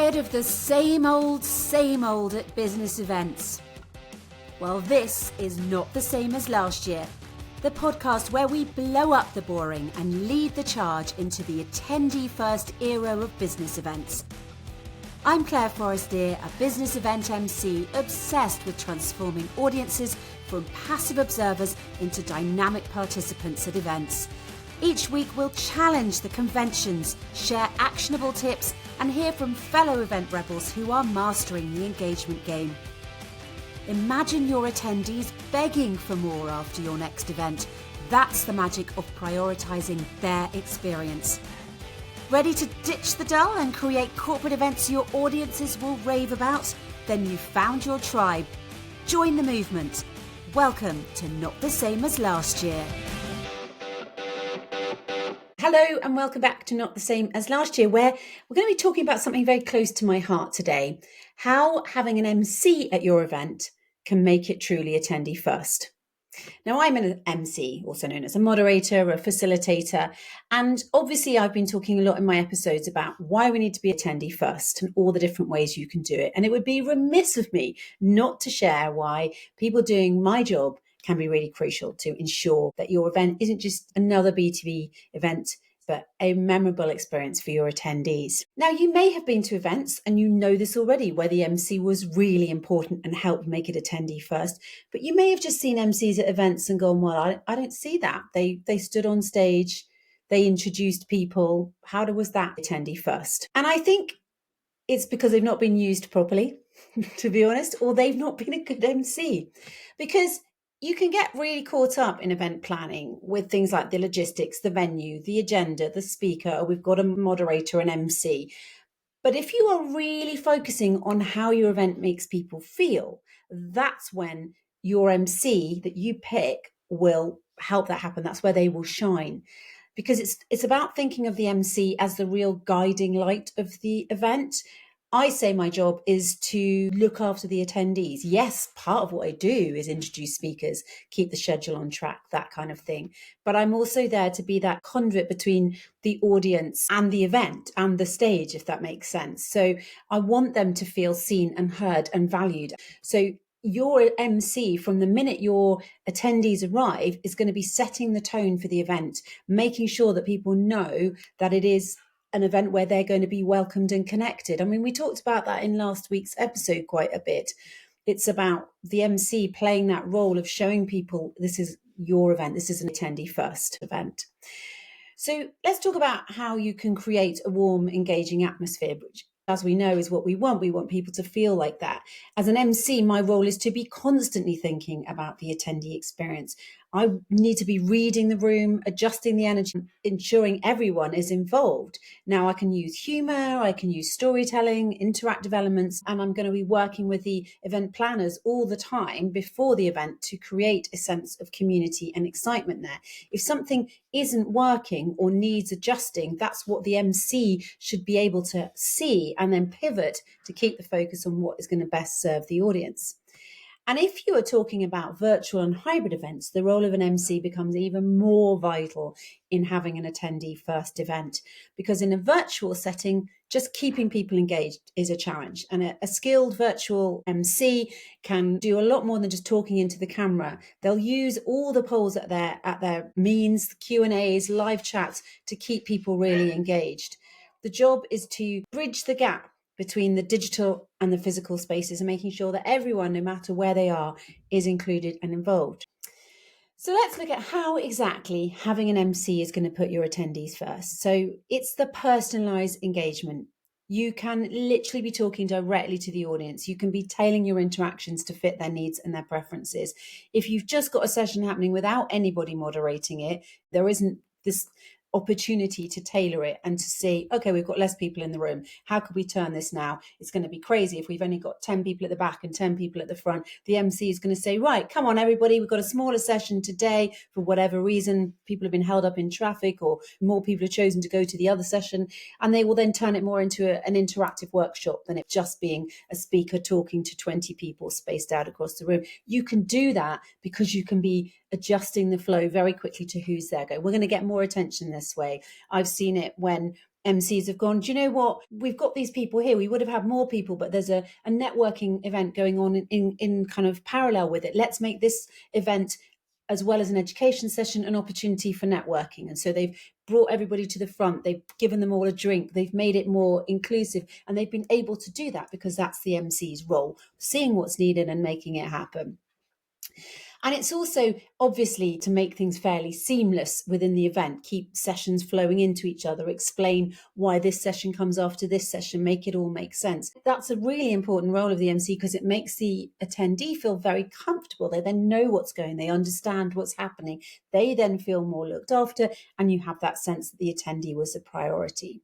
Tired of the same old at business events? Well, this is not the same as last year. The podcast where we blow up the boring and lead the charge into the attendee-first era of business events. I'm Clare, Forestier, a business event MC obsessed with transforming audiences from passive observers into dynamic participants at events. Each week we'll challenge the conventions, share actionable tips, and hear from fellow event rebels who are mastering the engagement game. Imagine your attendees begging for more after your next event. That's the magic of prioritising their experience. Ready to ditch the dull and create corporate events your audiences will rave about? Then you've found your tribe. Join the movement. Welcome to Not the Same as Last Year. Hello and welcome back to Not the Same as Last Year, where we're going to be talking about something very close to my heart today. How having an MC at your event can make it truly attendee first. Now, I'm an MC, also known as a moderator, a facilitator, and obviously I've been talking a lot in my episodes about why we need to be attendee first and all the different ways you can do it. And it would be remiss of me not to share why people doing my job can be really crucial to ensure that your event isn't just another B2B event, but a memorable experience for your attendees. Now, you may have been to events and you know this already, where the MC was really important and helped make it attendee first, but you may have just seen MCs at events and gone, well, I don't see that. They stood on stage, they introduced people. How was that attendee first? And I think it's because they've not been used properly, to be honest, or they've not been a good MC. Because you can get really caught up in event planning with things like the logistics, the venue, the agenda, the speaker, or we've got a moderator, an MC. But if you are really focusing on how your event makes people feel, that's when your MC that you pick will help that happen. That's where they will shine. Because it's about thinking of the MC as the real guiding light of the event. I say my job is to look after the attendees. Yes, part of what I do is introduce speakers, keep the schedule on track, that kind of thing. But I'm also there to be that conduit between the audience and the event and the stage, if that makes sense. So I want them to feel seen and heard and valued. So your MC, from the minute your attendees arrive, is going to be setting the tone for the event, making sure that people know that it is an event where they're going to be welcomed and connected. I mean, we talked about that in last week's episode quite a bit. It's about the MC playing that role of showing people this is your event, this is an attendee first event. So let's talk about how you can create a warm, engaging atmosphere, which, as we know, is what we want. We want people to feel like that. As an MC, my role is to be constantly thinking about the attendee experience. I need to be reading the room, adjusting the energy, ensuring everyone is involved. Now, I can use humor, I can use storytelling, interactive elements, and I'm going to be working with the event planners all the time before the event to create a sense of community and excitement there. If something isn't working or needs adjusting, that's what the MC should be able to see and then pivot to keep the focus on what is going to best serve the audience. And if you are talking about virtual and hybrid events, the role of an MC becomes even more vital in having an attendee first event, because in a virtual setting, just keeping people engaged is a challenge. And a skilled virtual MC can do a lot more than just talking into the camera. They'll use all the polls at their means, Q&As, live chats to keep people really engaged. The job is to bridge the gap between the digital and the physical spaces and making sure that everyone, no matter where they are, is included and involved. So let's look at how exactly having an MC is going to put your attendees first. So it's the personalized engagement. You can literally be talking directly to the audience. You can be tailoring your interactions to fit their needs and their preferences. If you've just got a session happening without anybody moderating it, there isn't this opportunity to tailor it and to see, okay, we've got less people in the room. How could we turn this now? It's going to be crazy if we've only got 10 people at the back and 10 people at the front. The MC is going to say, right, come on, everybody, we've got a smaller session today for whatever reason. People have been held up in traffic or more people have chosen to go to the other session. And they will then turn it more into an interactive workshop than it just being a speaker talking to 20 people spaced out across the room. You can do that because you can be adjusting the flow very quickly to who's there. We're going to get more attention this way. I've seen it when MCs have gone, do you know what? We've got these people here. We would have had more people, but there's a networking event going on in kind of parallel with it. Let's make this event, as well as an education session, an opportunity for networking. And so they've brought everybody to the front. They've given them all a drink. They've made it more inclusive. And they've been able to do that because that's the MC's role, seeing what's needed and making it happen. And it's also obviously to make things fairly seamless within the event, keep sessions flowing into each other, explain why this session comes after this session, make it all make sense. That's a really important role of the MC because it makes the attendee feel very comfortable. They then know what's going, they understand what's happening. They then feel more looked after, and you have that sense that the attendee was a priority.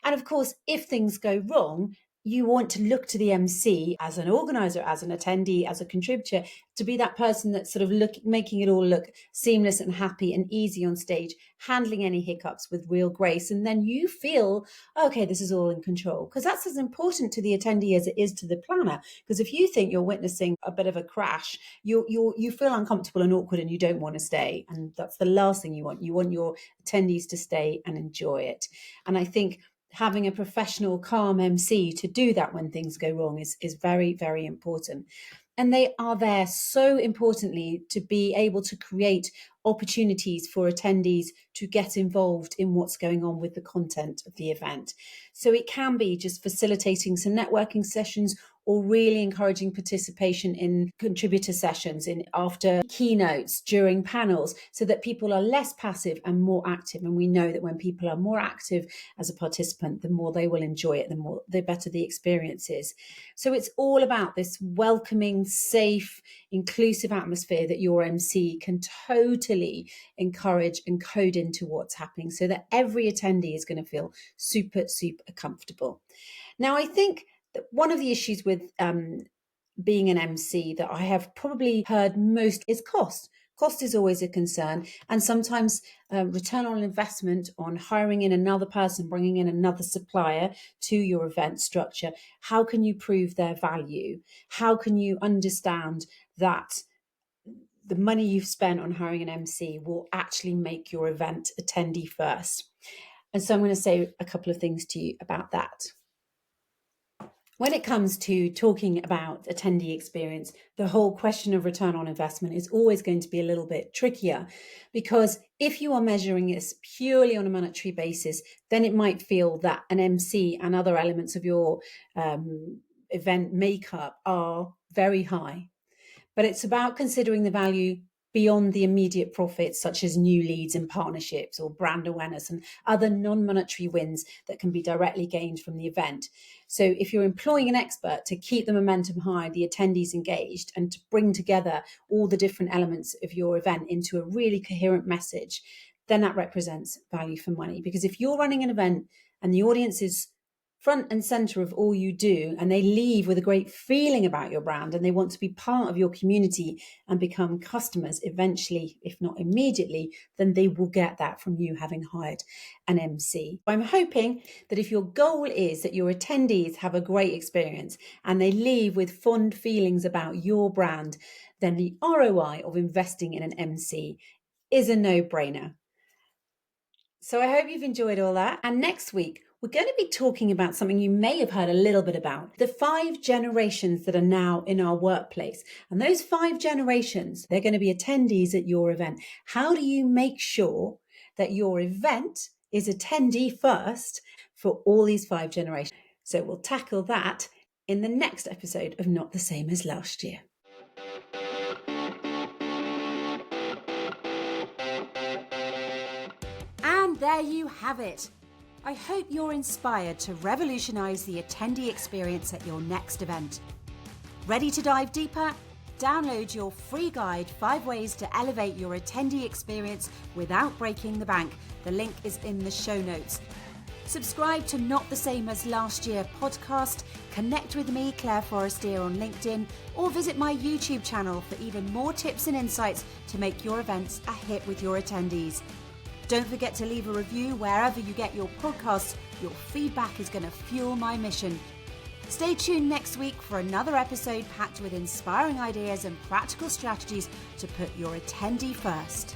And of course, if things go wrong, you want to look to the MC as an organizer, as an attendee, as a contributor, to be that person that's sort of making it all look seamless and happy and easy on stage, handling any hiccups with real grace. And then you feel, okay, this is all in control. Because that's as important to the attendee as it is to the planner. Because if you think you're witnessing a bit of a crash, you feel uncomfortable and awkward and you don't want to stay. And that's the last thing you want. You want your attendees to stay and enjoy it. And I think having a professional, calm MC to do that when things go wrong is very, very important. And they are there so importantly to be able to create opportunities for attendees to get involved in what's going on with the content of the event. So it can be just facilitating some networking sessions or really encouraging participation in contributor sessions, in after keynotes, during panels, so that people are less passive and more active. And we know that when people are more active as a participant, the more they will enjoy it, the better the experience is. So it's all about this welcoming, safe, inclusive atmosphere that your MC can totally encourage and code into what's happening so that every attendee is going to feel super, super comfortable. Now, I think that one of the issues with being an MC that I have probably heard most is cost. Cost is always a concern. And sometimes return on investment on hiring in another person, bringing in another supplier to your event structure. How can you prove their value? How can you understand that the money you've spent on hiring an MC will actually make your event attendee first? And so I'm going to say a couple of things to you about that. When it comes to talking about attendee experience, the whole question of return on investment is always going to be a little bit trickier, because if you are measuring this purely on a monetary basis, then it might feel that an MC and other elements of your event makeup are very high. But it's about considering the value beyond the immediate profits, such as new leads and partnerships or brand awareness and other non-monetary wins that can be directly gained from the event. So if you're employing an expert to keep the momentum high, the attendees engaged, and to bring together all the different elements of your event into a really coherent message, then that represents value for money. Because if you're running an event and the audience is front and center of all you do, and they leave with a great feeling about your brand and they want to be part of your community and become customers eventually, if not immediately, then they will get that from you having hired an MC. I'm hoping that if your goal is that your attendees have a great experience and they leave with fond feelings about your brand, then the ROI of investing in an MC is a no-brainer. So I hope you've enjoyed all that. And next week, we're going to be talking about something you may have heard a little bit about, the 5 generations that are now in our workplace. And those 5 generations, they're going to be attendees at your event. How do you make sure that your event is attendee first for all these 5 generations? So we'll tackle that in the next episode of Not the Same as Last Year. And there you have it. I hope you're inspired to revolutionize the attendee experience at your next event. Ready to dive deeper? Download your free guide, 5 ways to elevate your attendee experience without breaking the bank. The link is in the show notes. Subscribe to Not the Same as Last Year podcast, connect with me, Clare Forestier, on LinkedIn, or visit my YouTube channel for even more tips and insights to make your events a hit with your attendees. Don't forget to leave a review wherever you get your podcasts. Your feedback is going to fuel my mission. Stay tuned next week for another episode packed with inspiring ideas and practical strategies to put your attendee first.